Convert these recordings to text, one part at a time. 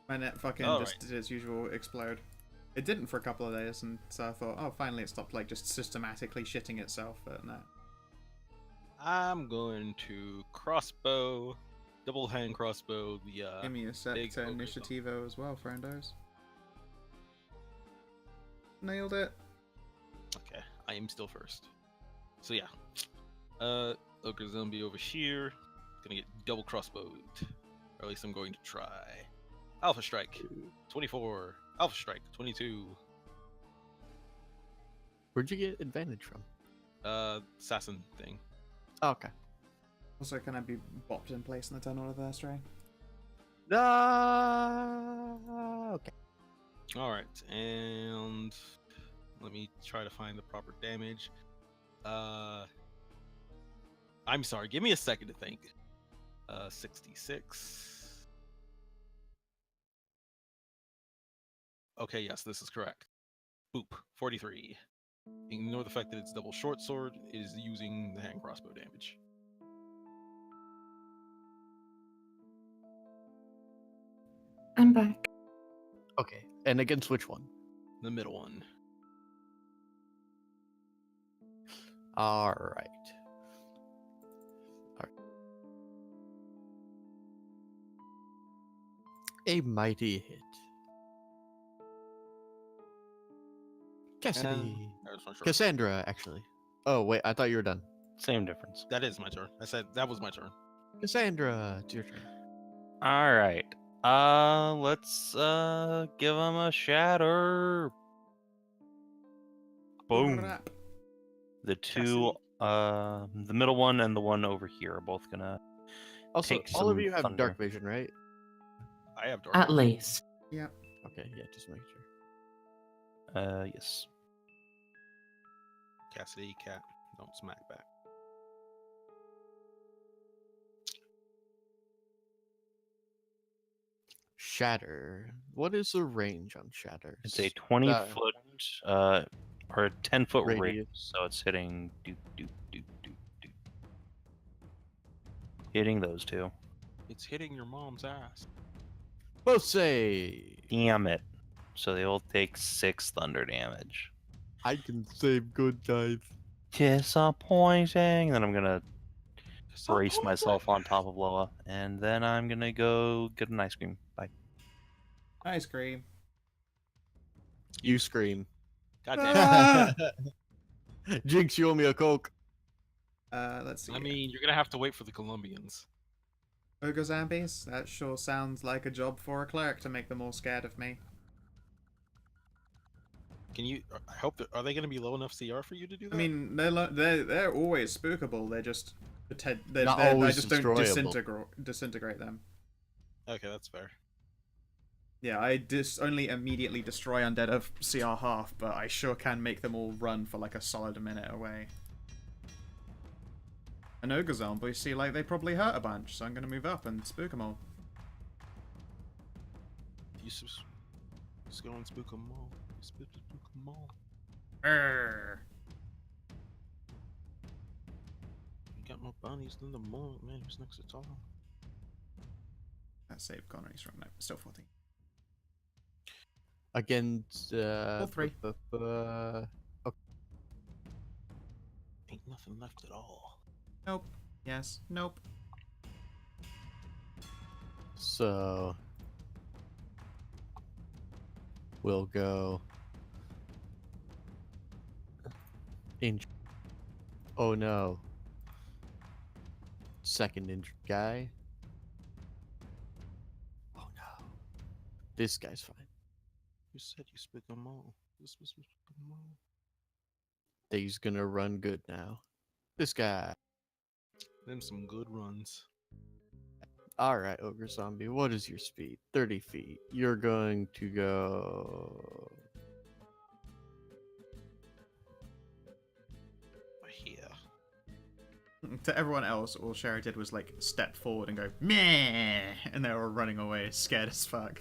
My net fucking just did its usual explode. It didn't for a couple of days, and so I thought, oh, finally it stopped like just systematically shitting itself. But no. I'm going to crossbow, double hand crossbow. The Give me a sec big to ogre zone. initiativo as well, friendos. Nailed it. Okay, I am still first. So yeah, ogre zombie over here. Gonna get double crossbowed, or at least I'm going to try. Alpha strike, 24. Alpha strike, 22. Where'd you get advantage from? Assassin thing. Oh, okay. Also, can I be bopped in place in the tunnel anniversary? Okay. All right, and let me try to find the proper damage. I'm sorry. Give me a second to think. 66. Okay, yes, this is correct. Boop, 43. Ignore the fact that it's double short sword. It is using the hand crossbow damage. I'm back. Okay. And against which one? The middle one. All right. A mighty hit. Cassidy. That was my turn. Cassandra, actually. Oh, wait. I thought you were done. Same difference. That is my turn. I said that was my turn. Cassandra, it's your turn. All right. Let's give him a shatter. Boom. Crap. The two, the middle one and the one over here are both gonna Also, take all of some you have thunder. dark vision, right? I have dark. At least. Yep. Okay, yeah, just make sure. Yes. Cassidy, cat, don't smack back. Shatter. What is the range on shatter? It's a 20 Uh, foot, or a 10-foot Radius. radius, so it's hitting hitting those two. It's hitting your mom's ass. Both say Damn it. So they will take 6 thunder damage. I can save good guys. Disappointing. Then I'm gonna brace myself on top of Loa, and then I'm gonna go get an ice cream. Bye. Ice cream. You scream. God damn. Ah! Jinx, you owe me a Coke. Let's see. I mean, you're gonna have to wait for the Colombians. Ogre zombies? That sure sounds like a job for a cleric to make them all scared of me. Can you? I hope that are they gonna be low enough CR for you to do that? I mean, they're always spookable. They just pretend they Not I always just don't destroyable. disintegrate them. okay, that's fair. Yeah, I only immediately destroy undead of CR half, but I sure can make them all run for like a solid minute away. An ogre zombie see like they probably hurt a bunch, so I'm gonna move up and spook them all. You just go and spook them all. Spook them all. Arrgh. You got more bunnies than the monk, man. Who's next to Tom? That save Connery's from no, still 14. Against All three. Ain't nothing left at all. Nope. Yes. Nope. So we'll go injured. Oh no. Second injured guy. Oh no. This guy's fine. You said you spook them all. This was spook them all. He's gonna run good now. This guy. Them some good runs. Alright, Ogre Zombie, what is your speed? 30 feet. You're going to go Here. To everyone else, all Sherry did was like step forward and go meh, and they were running away, scared as fuck.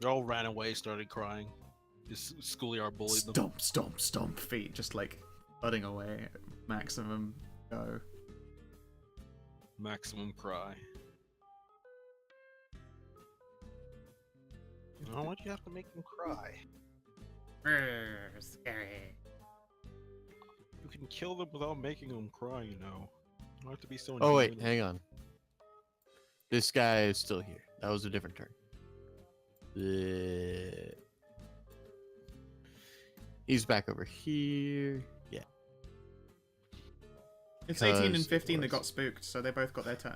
They all ran away, started crying. This schoolyard bullied them. Stomp, stomp, stomp feet, just like thudding away at maximum go. Maximum cry. Oh, why'd you have to make him cry? Scary. You can kill them without making them cry, you know. You don't have to be so. Oh wait, intimidating. hang on. This guy is still here. That was a different turn. He's back over here. Yeah. It's 18 and Because it 15 that was- got spooked, so they both got their turn.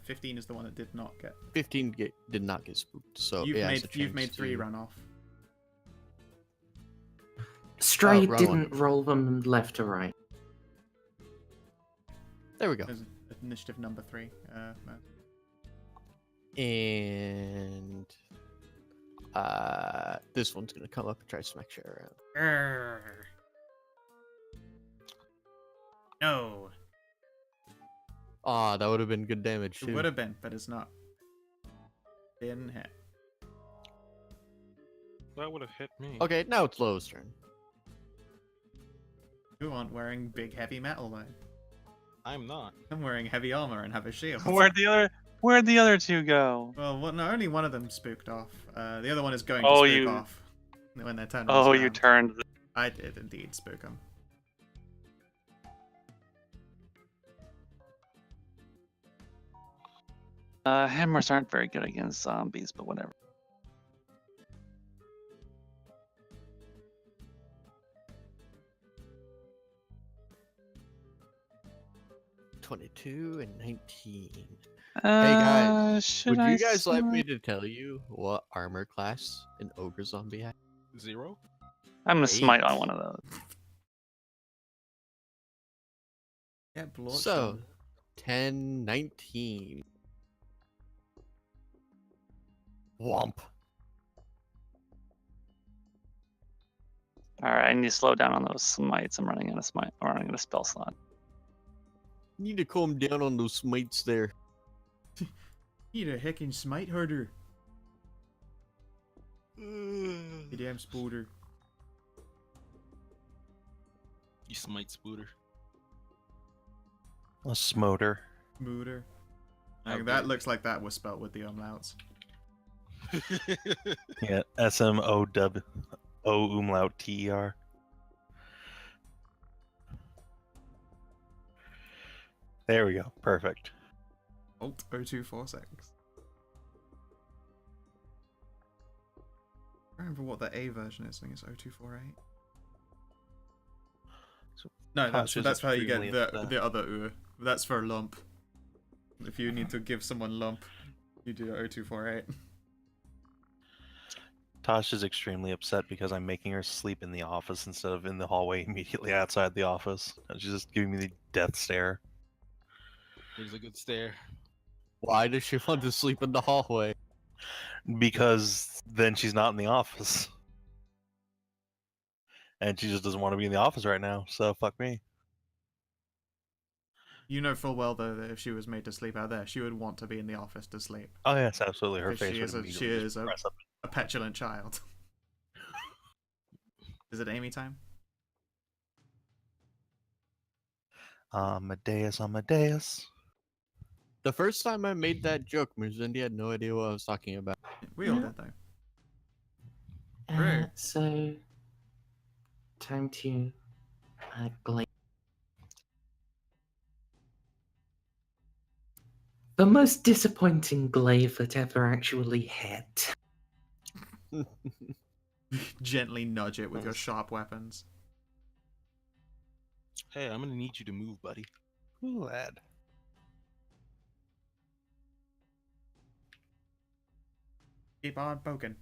15 is the one that did not get. 15 did not get spooked. So You've yeah, made so you've made chance 3 to- run off. Stray run didn't roll them left to right. There we go. There's initiative number 3. No. And this one's gonna come up and try to smack shit around. No, Ah, that would have been good damage it too. would have been, but it's not. Didn't hit. That would have hit me. Okay, now it's Lowe's turn. You aren't wearing big heavy metal though. I'm not. I'm wearing heavy armor and have a shield. Where'd the other two go? Well, no, only one of them spooked off. The other one is going Oh, to spook you- off when their turn. Oh, rolls you around. turned. I did indeed spook him. Hammers aren't very good against zombies, but whatever. — 22 and 19. Hey Would you guys like me to tell you what armor class an ogre zombie has? 0? I'm gonna smite on 8. one of those. Yeah, blood. So, 10, 19. Womp. All right, I need to slow down on those smites. I'm running out of smite. Or running out of spell slot. Need to calm down on those smites there. Need a heckin' smite herder. You damn spooter. You smite spooter. A smoter. Mooter. How That good. looks like that was spelt with the umlauts. Yeah, SMOW umlaut TER. There we go. Perfect. Alt 0246. I remember what the A version is. I think it's 0248. So No, Tosh is that's how you get extremely the upset. the other U. That's for lump. If you need to give someone lump, you do 0248. Tosh is extremely upset because I'm making her sleep in the office instead of in the hallway immediately outside the office. And she's just giving me the death stare. Here's a good stare. Why does she want to sleep in the hallway? Because then she's not in the office. And she just doesn't want to be in the office right now, so fuck me. You know full well though that if she was made to sleep out there, she would want to be in the office to sleep. Oh yes, absolutely. Her Because face she would is a- immediately she just is a- press up. A petulant child. Is it Amy time? Amadeus, Amadeus. The first time I made that joke, Mizundi had no idea what I was talking about. We all Yeah. did though. Uh, Right. so, time to glaive. The most disappointing glaive that ever actually hit. Gently nudge it with your sharp weapons. Hey, I'm gonna need you to move, buddy. Ooh, lad. Keep on poking.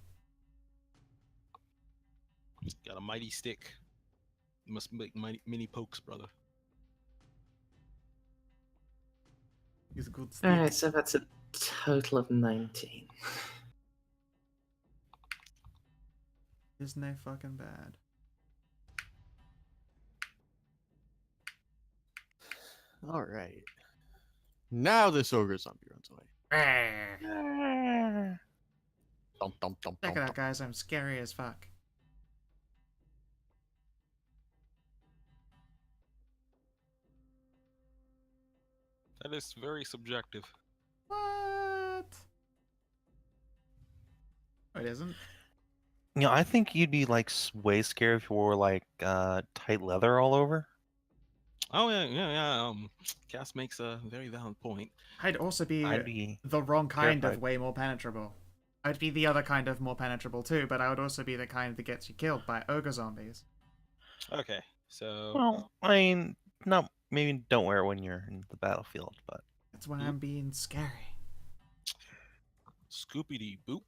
Got a mighty stick. You must make mighty, mini pokes, brother. He's a good stick. Alright, so that's a total of 19. Isn't they fucking bad? Alright. Now this ogre zombie runs away. Dum, dum, dum, Check dum, it out, dum. guys. I'm scary as fuck. That is very subjective. What? Oh, it isn't. You know, I think you'd be like way scared if you wore like tight leather all over. Oh yeah. Cass makes a very valid point. I'd also be I'd be the wrong kind terrified. of way more penetrable. I'd be the other kind of more penetrable too, but I would also be the kind that gets you killed by ogre zombies. Okay, so Well, I mean, not maybe don't wear it when you're in the battlefield, but That's when I'm being scary. Scoopy Dee boop.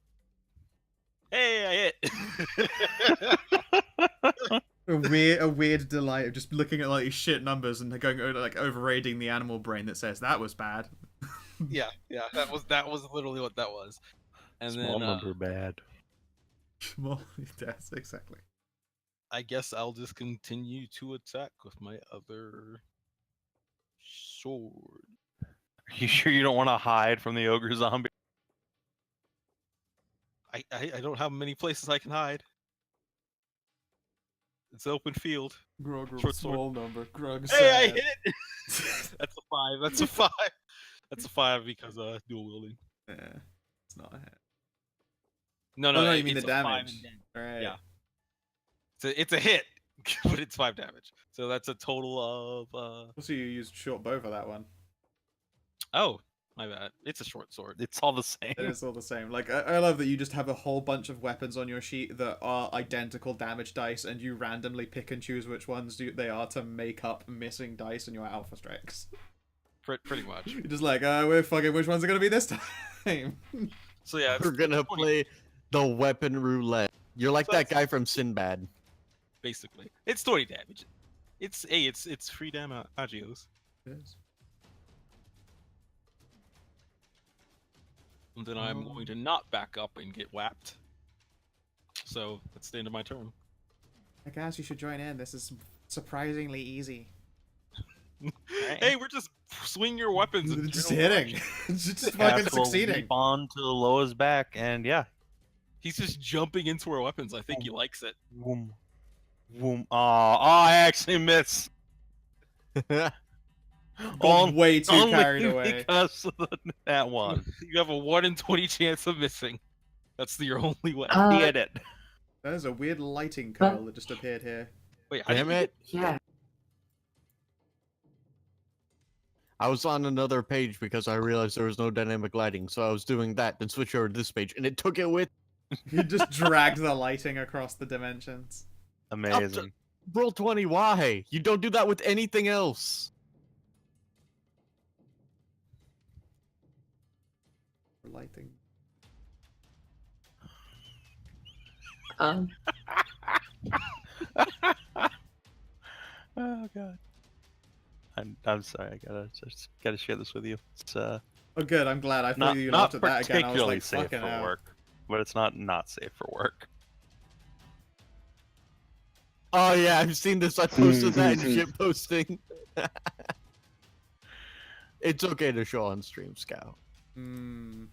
Hey, I hit. A weird delight of just looking at like these shit numbers and going like overrating the animal brain that says that was bad. yeah. That was literally what that was. And small then number bad. Small deaths, exactly. I guess I'll just continue to attack with my other sword. Are you sure you don't want to hide from the ogre zombie? I don't have many places I can hide. It's open field. Grog, Short sword. small number. Grog, Hey, I sad. hit it! That's a 5. That's a 5. That's a 5 because dual wielding. Yeah, it's not a hit. No, Oh, no, you mean it's the a 5 damage. in damage. Right. Yeah. It's a hit, but it's 5 damage. So that's a total of Also, you used short bow for that one. Oh, my bad. It's a short sword. It's all the same. It is all the same. Like, I love that you just have a whole bunch of weapons on your sheet that are identical damage dice, and you randomly pick and choose which ones they are to make up missing dice in your Alpha Strikes. Pretty much. You're just like, we're fucking which ones are gonna be this time? So yeah, We're gonna 20, play the weapon roulette. You're like So that that's- guy from Sinbad. basically. It's 20 damage. It's free damn agios. And then I'm going to not back up and get whapped. So that's the end of my turn. I guess you should join in. This is surprisingly easy. Hey, we're just swing your weapons and Just general hitting. direction. Just fucking Cass will succeeding. leap on to Loa's back, and yeah. He's just jumping into our weapons. I think he likes it. Woom. Woom. I actually miss. Got way too Only carried away. because of that one. You have a 1 in 20 chance of missing. That's your only way. He hit it. There's a weird lighting curl that just appeared here. Wait, how Damn did you it! Yeah. I was on another page because I realized there was no dynamic lighting, so I was doing that, then switch over to this page, and it took it with. You just dragged the lighting across the dimensions. Amazing. Roll 20, why? You don't do that with anything else. Lighting. Um. Oh god. I'm sorry. I gotta share this with you. It's Oh, good. I'm glad. I thought not you not laughed at that again. I was particularly like, safe fucking for hell. work, but it's not safe for work. Oh yeah, I've seen this. I posted that in shit posting. It's okay to show on stream, Scout. Mm.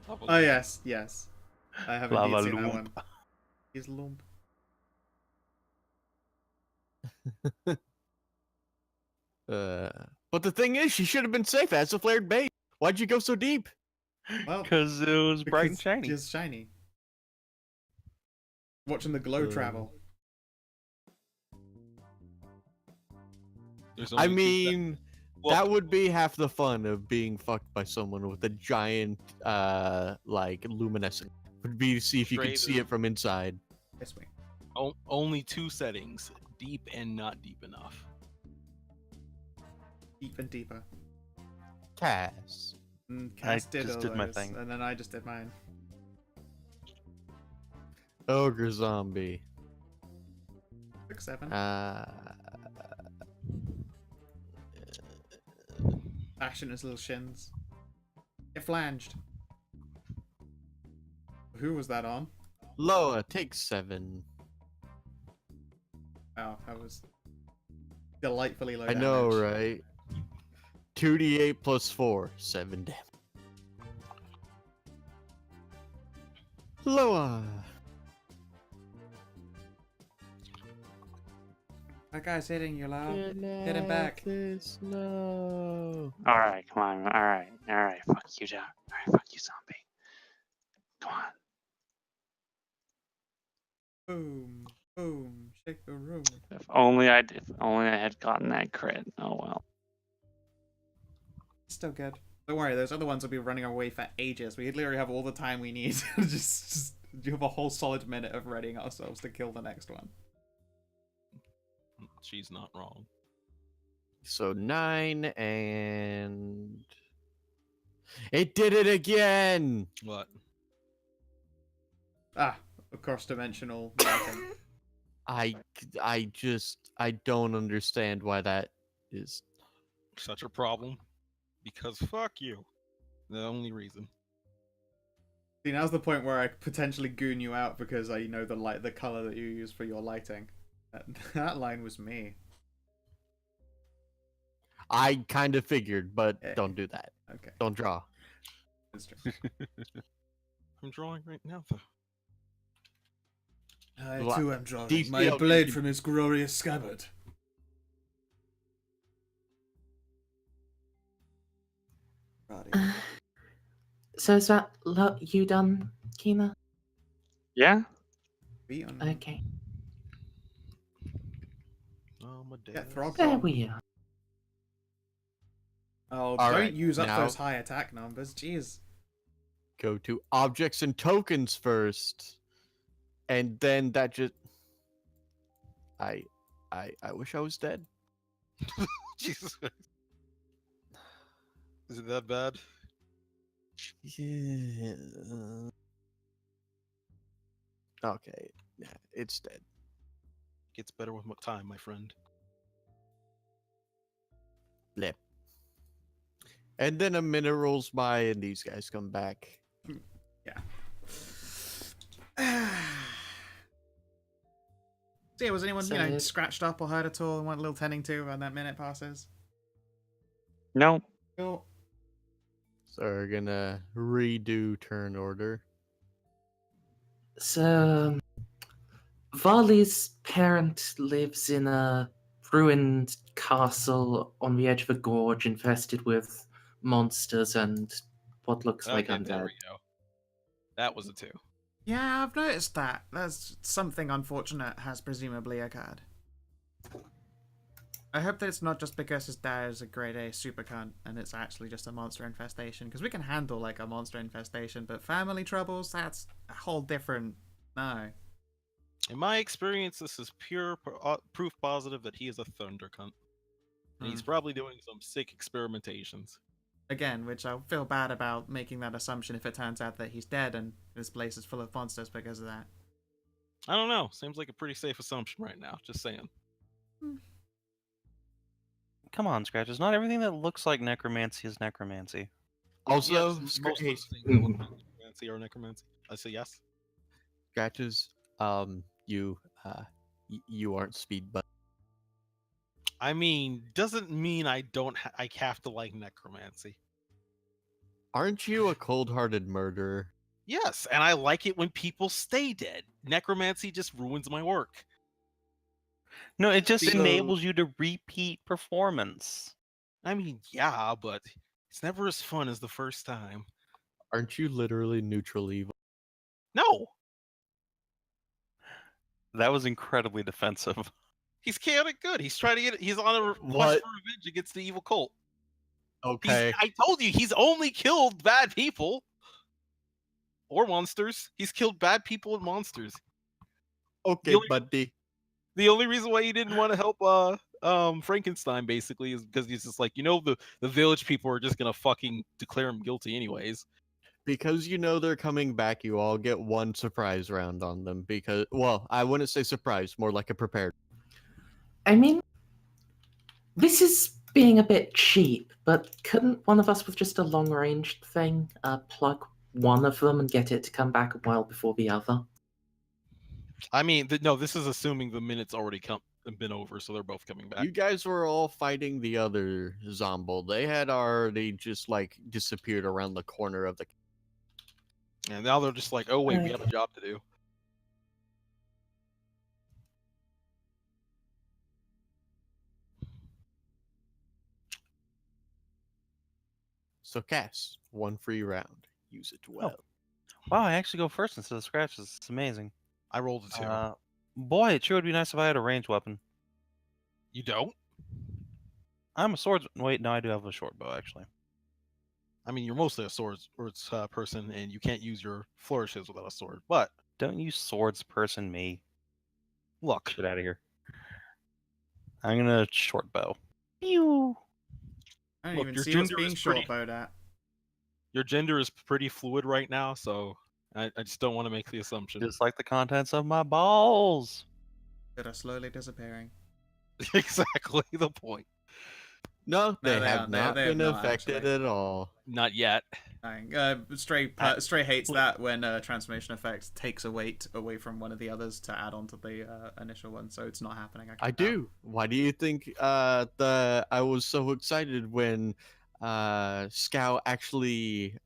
Oh, Oh yes, yes. I have indeed Lava seen that Loomp. one. He's lump. But the thing is, she should have been safe as a flared base. Why'd you go so deep? Well, Because it was bright and because shiny. Just shiny. Watching the glow travel. There's I only two mean, Well- that would be half the fun of being fucked by someone with a giant, like, luminescent. Would be to see if you could see Draven. it from inside. This way. only 2 settings: deep and not deep enough. Deep and deeper. Cass. And I Cass did just all did my those, thing. and then I just did mine. Ogre zombie. 6, 7. Bashing his little shins. Get flanged. Who was that on? Loa, take 7. Oh, that was delightfully low I know, damage. right? 2d8 plus 4, 7 damage. Loa. That guy's hitting you, Lau. Get him back. No. Alright, come on. Alright. Fuck you, Jack. Alright, fuck you, zombie. Boom, boom, shake the room. If only I had gotten that crit. Oh well. Still good. Don't worry, those other ones will be running away for ages. We literally have all the time we need. just you have a whole solid minute of readying ourselves to kill the next one. She's not wrong. So 9 and it did it again. What? Ah, a cross-dimensional lighting. I don't understand why that is. Such a problem? Because fuck you. The only reason. See, now's the point where I potentially goon you out because I know the color that you use for your lighting. That line was me. I kind of figured, but Yeah. don't do that. Okay, Don't draw. that's true. I'm drawing right now, though. I Well, too am drawing DCL my blade can- from his glorious scabbard. Righty. So is that you done, Kina? Yeah. Beat on Okay. Amadeus. Yeah, Throg. There we are. Oh, All don't right, use up now- those high attack numbers. Jeez. Go to objects and tokens first, and then that just. I wish I was dead. Jesus Christ. Is it that bad? Yeah. Okay. Yeah, it's dead. Gets better with time, my friend. Blip. And then a minute rolls by, and these guys come back. So yeah, was anyone So- scratched up or hurt at all and want a little tending to when that minute passes? No. Cool. So we're gonna redo turn order. So, Varley's parent lives in a ruined castle on the edge of a gorge infested with monsters and what looks like Okay, there undead. we go. That was a 2. Yeah, I've noticed that. That's something unfortunate has presumably occurred. I hope that it's not just because his dad is a grade A super cunt and it's actually just a monster infestation. Because we can handle like a monster infestation, but family troubles, that's a whole different. No. In my experience, this is pure proof positive that he is a thunder cunt. And he's probably doing some sick experimentations. Again, which I feel bad about making that assumption if it turns out that he's dead and this place is full of monsters because of that. I don't know. Seems like a pretty safe assumption right now. Just saying. Come on, Scratches. Not everything that looks like necromancy is necromancy. Also, Yes, most of the hey, things that look like necromancy are necromancy. I say yes. Scratches, you aren't speed but I mean, doesn't mean I don't. I have to like necromancy. aren't you a cold-hearted murderer? Yes, and I like it when people stay dead. Necromancy just ruins my work. No, it just So- enables you to repeat performance. I mean, yeah, but it's never as fun as the first time. Aren't you literally neutral evil? No, That was incredibly defensive. he's chaotic good. He's trying to get. He's on a quest What? for revenge against the evil cult. Okay. I told you, he's only killed bad people or monsters. He's killed bad people and monsters. Okay, only- buddy. The only reason why he didn't want to help Frankenstein basically is because he's just like, the village people are just gonna fucking declare him guilty anyways. Because you know they're coming back, you all get one surprise round on them. Because, well, I wouldn't say surprise, more like a prepared. I mean, this is being a bit cheap, but couldn't one of us with just a long-ranged thing plug one of them and get it to come back a while before the other? I mean, no, this is assuming the minute's already been over, so they're both coming back. You guys were all fighting the other Zomble. They had already just, like, disappeared around the corner of the... And now they're just like, oh wait, we have a job to do. So, Cass, one free round. Use it well. Wow, I actually go first instead of Scratches. It's amazing. I rolled a 2. Boy, it sure would be nice if I had a ranged weapon. You don't? I'm a swordsman. Wait, no, I do have a short bow actually. I mean, you're mostly a swords person, and you can't use your flourishes without a sword. But Don't you swords person me. look, Get out of here. I'm gonna short bow. Pew. I don't Look, even your see what's gender being is short pretty- bowed at. your gender is pretty fluid right now, so I just don't want to make the assumption. Just like the contents of my balls. That are slowly disappearing. Exactly the point. No, they they have aren't. not They have been not, affected actually. at all. Not yet. Dang. Stray hates that when transformation effect takes a weight away from one of the others to add on to the initial one, so it's not happening. I can tell. do. Why do you think I was so excited when Scout actually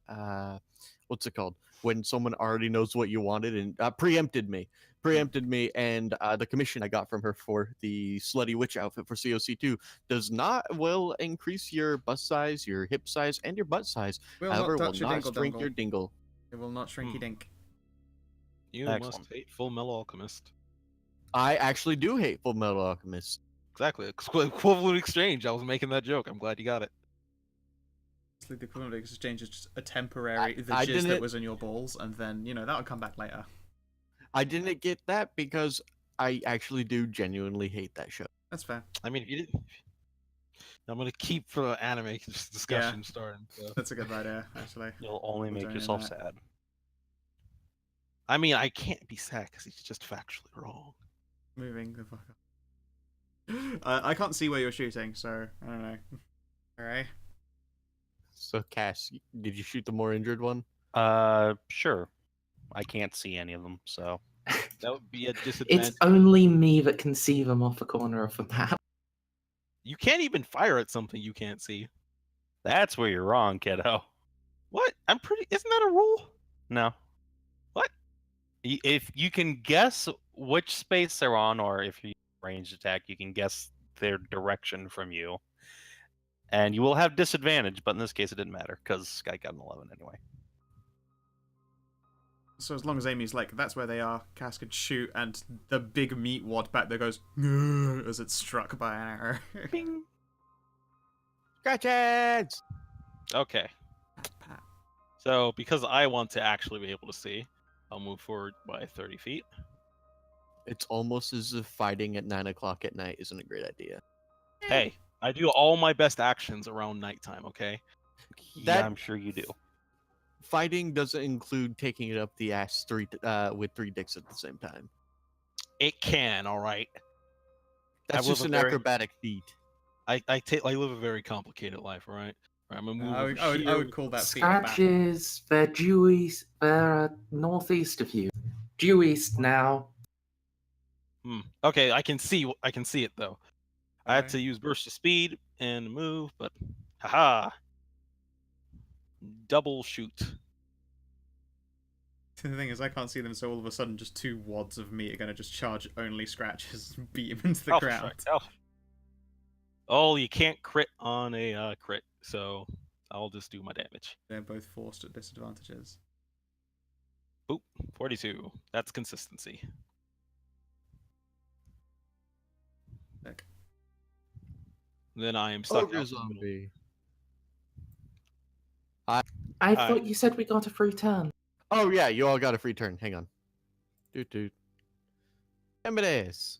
what's it called? When someone already knows what you wanted and preempted me, and the commission I got from her for the slutty witch outfit for COC2 does not will increase your bust size, your hip size, and your butt size. Will However, not will touch your not dingle shrink dungle. your dingle. It will not shrinky dink. You must Excellent. hate Full Metal Alchemist. I actually do hate Full Metal Alchemist. Exactly. Equivalent exchange. I was making that joke. I'm glad you got it. The equivalent of exchange is just a temporary the I jizz that didn't- was in your balls, and then that'll come back later. I didn't get that because I actually do genuinely hate that show. That's fair. I mean, if you didn't, I'm gonna keep anime discussion starting. So. That's a good idea, actually. You'll only We're make doing yourself that. sad. I mean, I can't be sad because he's just factually wrong. Moving the fuck up. I can't see where you're shooting, so I don't know. Alright. So, Cass, did you shoot the more injured one? Sure. I can't see any of them, so That would be a disadvantage. It's only me that can see them off the corner of the map. You can't even fire at something you can't see. that's where you're wrong, kiddo. What? I'm pretty. Isn't that a rule? No. What? If you can guess which space they're on, or if you ranged attack, you can guess their direction from you. And you will have disadvantage, but in this case it didn't matter, because I got an 11 anyway. So as long as Amy's like, that's where they are, Cass could shoot, and the big meat wad back there goes as it's struck by an arrow. Bing. Scratches! Okay. Pat. So because I want to actually be able to see, I'll move forward by 30 feet. It's almost as if fighting at 9 o'clock at night isn't a great idea. Hey, I do all my best actions around nighttime. Okay. Yeah, I'm sure you do. Fighting doesn't include taking it up the ass with 3 dicks at the same time. It can. All right. That's live just a an very- acrobatic feat. I live a very complicated life. All right. I'm gonna move. I over would here. call that feat a bat. Scratches, they're due east, they're northeast of you. Due east now. Okay, I can see it though. I had Okay. to use burst of speed and move, but haha. Double shoot. The thing is, I can't see them, so all of a sudden, just 2 wads of meat are going to just charge only Scratches and beat him into the Oh, ground. frick. Oh, you can't crit on a crit, so I'll just do my damage. They're both forced at disadvantages. Oop, 42. That's consistency. Sick. Then I am stuck Ogre out in the middle. zombie. I thought you said we got a free turn. Oh yeah, you all got a free turn. Hang on. Doot. Embrace.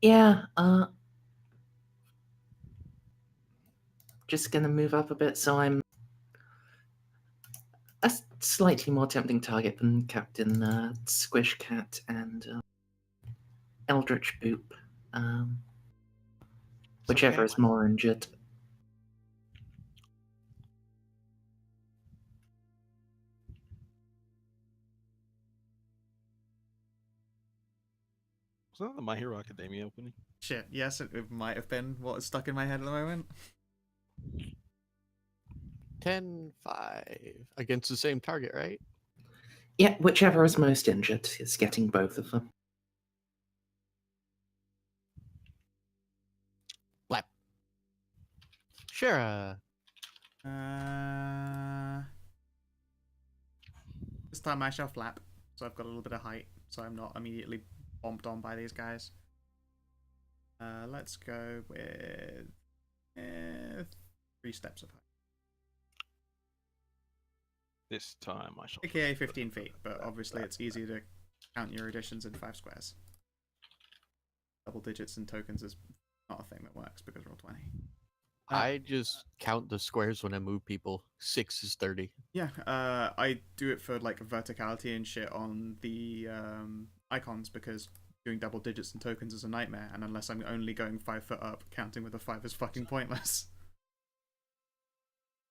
Yeah, just gonna move up a bit so I'm a slightly more tempting target than Captain Squish Cat and Eldritch Boop. Whichever is more injured. Was that the My Hero Academia opening? Shit, yes, it might have been what is stuck in my head at the moment. 10-5 against the same target, right? Yeah, whichever is most injured is getting both of them. Flap. Sure. This time I shall flap. so I've got a little bit of height, so I'm not immediately bombed on by these guys. Let's go with 3 steps of height. This time I shall. AKA 15 feet, but obviously it's easy to count your additions in 5 squares. Double digits and tokens is not a thing that works because roll 20. I just count the squares when I move people. 6 is 30. Yeah, I do it for like verticality and shit on the icons because doing double digits and tokens is a nightmare, and unless I'm only going 5 foot up, counting with a 5 is fucking pointless.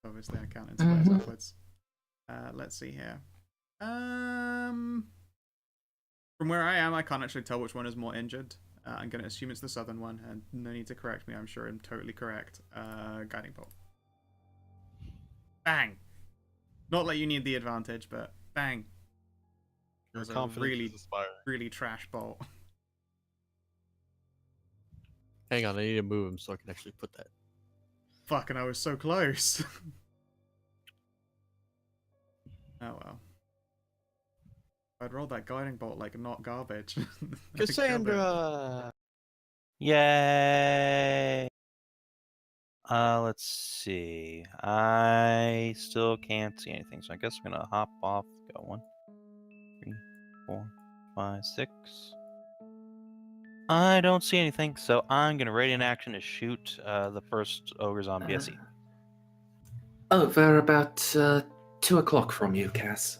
Obviously, I count in squares upwards. Let's see here. From where I am, I can't actually tell which one is more injured. I'm going to assume it's the southern one, and no need to correct me. I'm sure I'm totally correct. Guiding bolt. Bang! Not that you need the advantage, but bang. Your That was a confidence really, is aspiring. really trash bolt. Hang on, I need to move him so I can actually put that. Fucking, I was so close. Oh well. I'd rolled that guiding bolt like not garbage. I killed it. Cassandra! Yay! Let's see. I still can't see anything, so I guess I'm gonna hop off. Go 1, 3, 4, 5, 6. I don't see anything, so I'm gonna radiant action to shoot the first ogre zombie I see. Oh, they're about 2 o'clock from you, Cass.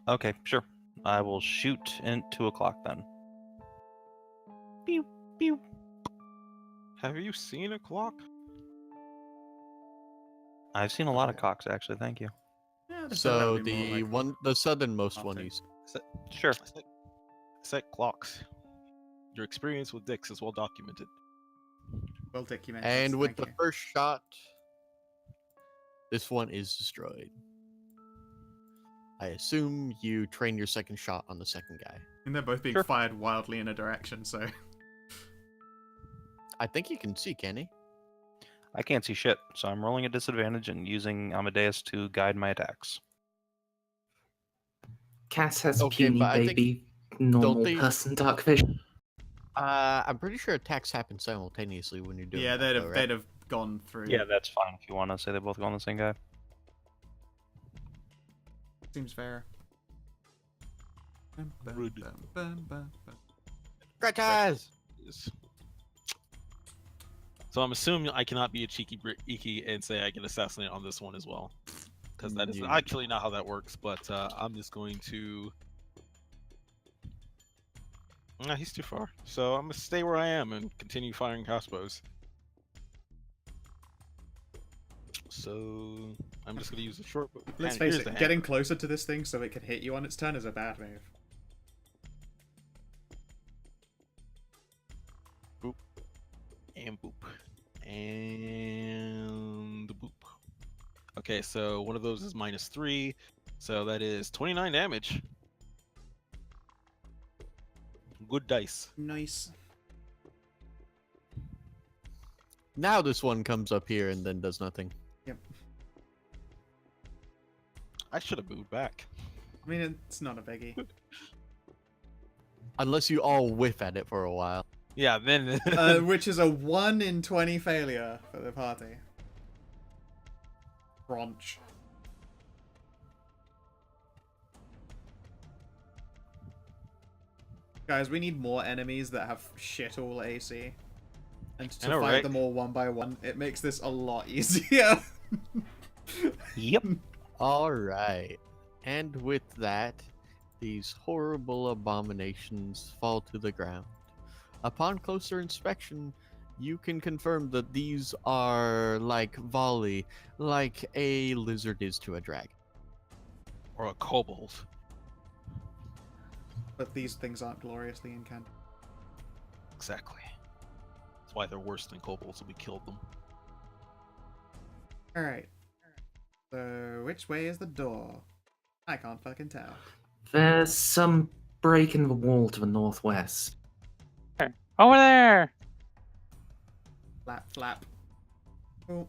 Okay, sure. I will shoot in 2 o'clock then. Pew pew. Have you seen a clock? I've seen a lot of cocks actually. Thank you. Yeah, just So that would be more the like one, the southernmost one, optic. he's Sure. Set clocks. Your experience with dicks is well documented. Well documented. and with thank the you. first shot, this one is destroyed. I assume you train your second shot on the second guy. And they're both being Sure. fired wildly in a direction, so I think you can see, can he? I can't see shit, so I'm rolling a disadvantage and using Amadeus to guide my attacks. Cass has Okay, puny but I think- baby, normal they- person dark vision. I'm pretty sure attacks happen simultaneously when you're doing yeah, that, they'd have gone through. Yeah, that's fine if you want to say they both go on the same guy. Seems fair. Rude. Gratas! Yes. So I'm assuming I cannot be a cheeky Iki and say I can assassinate on this one as well, because that is Yeah. actually not how that works. But I'm just going to. Nah, he's too far. So I'm gonna stay where I am and continue firing crossbows. So I'm just gonna use a short bow. Let's And face here's the it, getting hammer. closer to this thing so it can hit you on its turn is a bad move. And boop. And boop. Okay, so one of those is -3. So that is 29 damage. Good dice. Nice. Now this one comes up here and then does nothing. I should have moved back. I mean, it's not a biggie. Unless you all whiff at it for a while. Yeah, then. Which is a 1 in 20 failure for the party. Crunch. Guys, we need more enemies that have shit all AC. And to I know, fight right? them all one by one, it makes this a lot easier. Yep. Alright. And with that, these horrible abominations fall to the ground. Upon closer inspection, you can confirm that these are like volley, like a lizard is to a dragon. Or a kobold. But these things aren't gloriously incanted. Exactly. That's why they're worse than kobolds, so we killed them. Alright. So, which way is the door? I can't fucking tell. There's some break in the wall to the northwest. Over there! Flap, flap. Oh.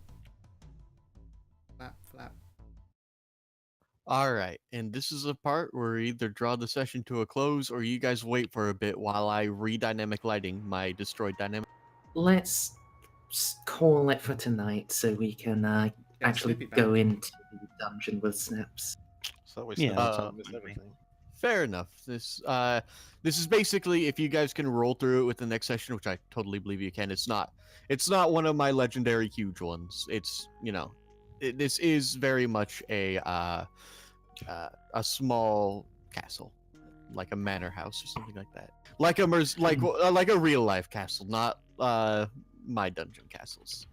Flap, flap. All right, and this is a part where we either draw the session to a close or you guys wait for a bit while I re-dynamic lighting my destroyed dynamic. Let's call it for tonight so we can actually sleepy go back. into the dungeon with Snaps. So we Yeah, still that's have fine missed with me. everything. Fair enough. This is basically if you guys can roll through it with the next session, which I totally believe you can. It's not one of my legendary huge ones. It's this is very much a small castle, like a manor house or something like that. Like a real life castle, not my dungeon castles.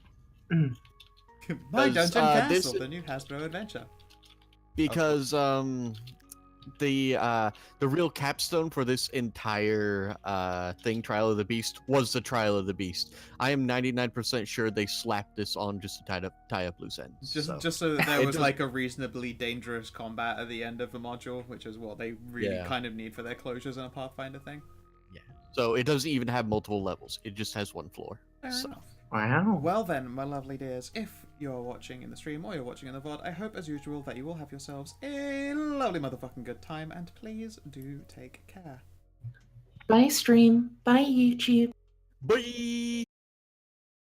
My Does, Dungeon this- Castle, the new Hasbro adventure. Because the real capstone for this entire thing, Trial of the Beast, was the Trial of the Beast. I am 99% sure they slapped this on just to tie up loose ends. Just so that there It was does- like a reasonably dangerous combat at the end of the module, which is what they really Yeah. kind of need for their closures in a Pathfinder thing. So it doesn't even have multiple levels. It just has one floor. Fair So- enough. Wow. Well then, my lovely dears, if you're watching in the stream or you're watching in the VOD, I hope as usual that you will have yourselves a lovely motherfucking good time, and please do take care. Bye, stream. Bye, YouTube. Bye.